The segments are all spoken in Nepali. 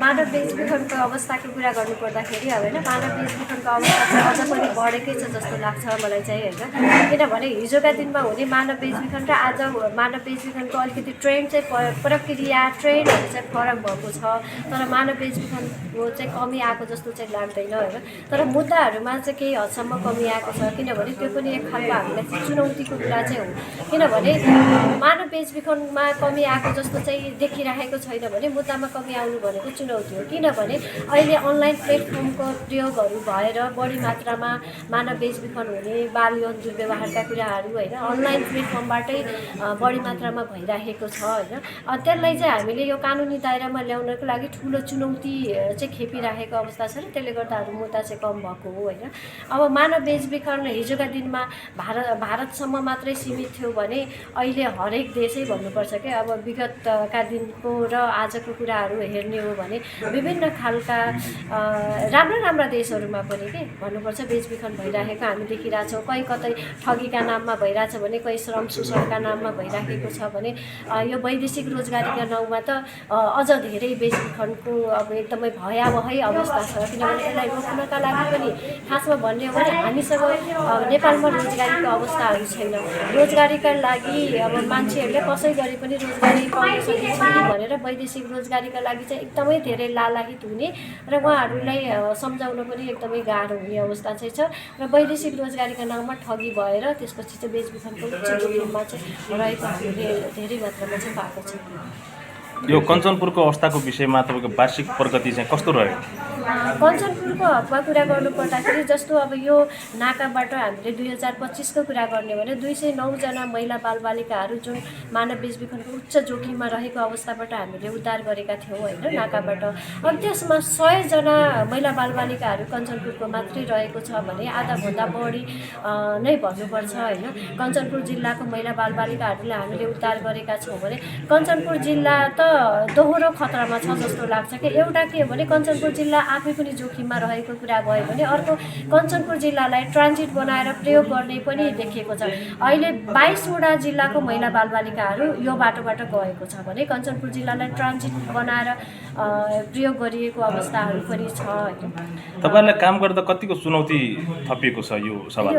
मानव बेचबिखनको अवस्थाको कुरा गर्नुपर्दाखेरि होइन मानव बेचबिखनको अवस्था चाहिँ अझ पनि बढेकै छ जस्तो लाग्छ मलाई चाहिँ होइन। किनभने हिजोका दिनमा हुने मानव बेचबिखन र आज मानव बेचबिखनको अलिकति ट्रेन्ड चाहिँ प्रक्रिया ट्रेन्डहरू चाहिँ फरक भएको छ। तर मानव बेचबिखनको चाहिँ कमी आएको जस्तो चाहिँ लाग्दैन होइन। तर मुद्दाहरूमा चाहिँ केही हदसम्म कमी आएको छ किनभने त्यो पनि एक खालको हामीलाई चाहिँ चुनौतीको कुरा चाहिँ हो। किनभने मानव बेचबिखनमा कमी आएको जस्तो चाहिँ देखिरहेको छैन भने मुद्दामा कमी आउनु भनेको चुनौती हो। किनभने अहिले अनलाइन प्लेटफर्मको प्रयोगहरू भएर बढी मात्रामा मानव बेचबिखन हुने बाल यौन दुर्व्यवहारका कुराहरू होइन अनलाइन प्लेटफर्मबाटै बढी मात्रामा भइरहेको छ होइन। त्यसलाई चाहिँ हामीले यो कानुनी दायरामा ल्याउनको लागि ठुलो चुनौती चाहिँ खेपिरहेको अवस्था छ र त्यसले गर्दा मुद्दा चाहिँ कम भएको हो होइन। अब मानव बेचबिखन हिजोका दिनमा भारतसम्म मात्रै सीमित थियो भने अहिले हरेक देशै भन्नुपर्छ क्या। अब विगतका दिनको र आजको कुराहरू हेर्ने हो भने विभिन्न खालका राम्रा देशहरूमा पनि के भन्नुपर्छ बेचबिखन भइरहेको हामी देखिरहेछौँ। कहीँ कतै ठगीका नाममा भइरहेछ भने कहीँ श्रम शोषणका नाममा भइराखेको छ भने यो वैदेशिक रोजगारीका नाउँमा त अझ धेरै बेचबिखनको अब एकदमै भयावहै अवस्था छ। किनभने यसलाई रोक्नका लागि पनि खासमा भन्ने हो भने हामीसँग नेपालमा रोजगारीको अवस्थाहरू छैन। रोजगारीका लागि अब मान्छेहरूले कसै गरी पनि रोजगारी पाउन सकिन्छ भनेर वैदेशिक रोजगारीका लागि चाहिँ एकदमै धेरै लालाहित हुने र उहाँहरूलाई सम्झाउन पनि एकदमै गाह्रो हुने अवस्था चाहिँ छ। र वैदेशिक रोजगारीका नाममा ठगी भएर त्यसपछि चाहिँ बेचबिखनको उच्च जोखिममा चाहिँ रहेको हामीले धेरै मात्रामा चाहिँ पाएको छ। यो कञ्चनपुरको अवस्थाको विषयमा तपाईँको वार्षिक प्रगति चाहिँ कस्तो रह्यो? कञ्चनपुरको हकमा कुरा गर्नुपर्दाखेरि जस्तो अब यो नाकाबाट हामीले 2025को कुरा गर्ने भने 209 जना महिला बालबालिकाहरू जुन मानव बेचबिखनको उच्च जोखिममा रहेको अवस्थाबाट हामीले उद्धार गरेका थियौँ होइन नाकाबाट। अब त्यसमा 100 जना महिला बालबालिकाहरू कञ्चनपुरको मात्रै रहेको छ भने आधाभन्दा बढी नै भन्नुपर्छ होइन। कञ्चनपुर जिल्लाको महिला बालबालिकाहरूलाई हामीले उद्धार गरेका छौँ भने कञ्चनपुर जिल्ला त दोहोरो खतरामा छ जस्तो लाग्छ कि। एउटा के हो भने कञ्चनपुर जिल्ला आफै पनि जोखिममा रहेको कुरा भयो भने अर्को कञ्चनपुर जिल्लालाई ट्रान्जिट बनाएर प्रयोग गर्ने पनि देखिएको छ। अहिले 22 वटा जिल्लाको महिला बालबालिकाहरू यो बाटोबाट गएको छ भने कञ्चनपुर जिल्लालाई ट्रान्जिट बनाएर प्रयोग गरिएको अवस्थाहरू पनि छ होइन। तपाईँलाई काम गर्दा कतिको चुनौती थपिएको छ यो सवाल?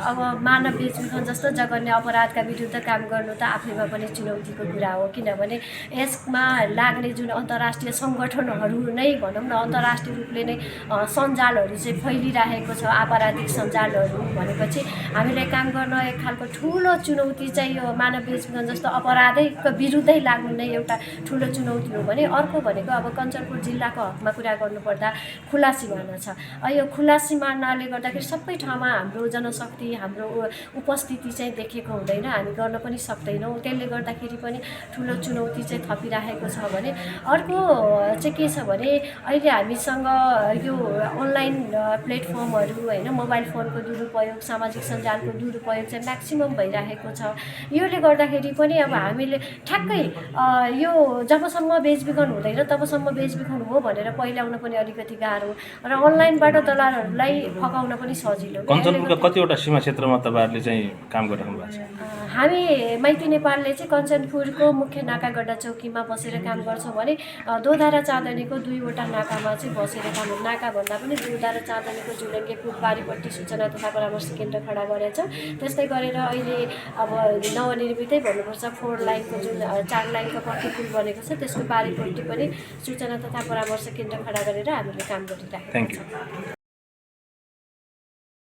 अब मानव बेचबिखन जस्तो जघन्य अपराधका विरुद्ध काम गर्नु त आफैमा पनि चुनौतीको कुरा हो। किनभने यसमा लाग्ने जुन अन्तर्राष्ट्रिय सङ्गठनहरू नै भनौँ न अन्तर्राष्ट्रिय रूपले नै सञ्जालहरू चाहिँ फैलिरहेको छ आपराधिक सञ्जालहरू भनेपछि हामीलाई काम गर्न एक खालको ठुलो चुनौती चाहिँ यो मानव बेचबिखन जस्तो अपराधैको विरुद्धै लाग्नु नै एउटा ठुलो चुनौती हो भने अर्को भनेको अब कञ्चनपुर जिल्लाको हकमा कुरा गर्नुपर्दा खुला सिमाना छ। यो खुला सिमानाले गर्दाखेरि सबै ठाउँमा हाम्रो जनशक्ति हाम्रो उपस्थिति चाहिँ देखेको हुँदैन हामी गर्न पनि सक्दैनौँ। त्यसले गर्दाखेरि पनि ठुलो चुनौती चाहिँ थपिरहेको छ भने अर्को चाहिँ के छ भने अहिले हामीसँग यो अनलाइन प्लेटफर्महरू होइन मोबाइल फोनको दुरुपयोग सामाजिक सञ्जालको दुरुपयोग चाहिँ म्याक्सिमम भइरहेको छ। योले गर्दाखेरि पनि अब हामीले ठ्याक्कै यो जबसम्म बेचबिखन हुँदैन तबसम्म बेचबिखन हो भनेर पहिल्याउन पनि अलिकति गाह्रो र अनलाइनबाट दलालहरूलाई फकाउन पनि सजिलो। कञ्चनपुरका कतिवटा सीमा क्षेत्रमा तपाईँहरूले चाहिँ काम गरिरहनु भएको छ? हामी माइती नेपालले चाहिँ कञ्चनपुरको मुख्य नाका गड्डा चौकीमा बसेर काम गर्छौँ भने दोधारा चाँदनीको 2 वटा नाकामा चाहिँ बसेर काम नाका भन्दा पनि दोधारा चाँदनीको जुलङ्गे पुल पारिपट्टि सूचना तथा परामर्श केन्द्र खडा गरेछ। त्यस्तै गरेर अहिले अब नवनिर्मितै भन्नुपर्छ 4 लाइनको जुन 4 लाइनको पक्की पुल बनेको छ त्यसको पारिपट्टि पनि सूचना तथा परामर्श केन्द्र खडा गरेर हामीले काम गरिरहेका छौँ। Thank you.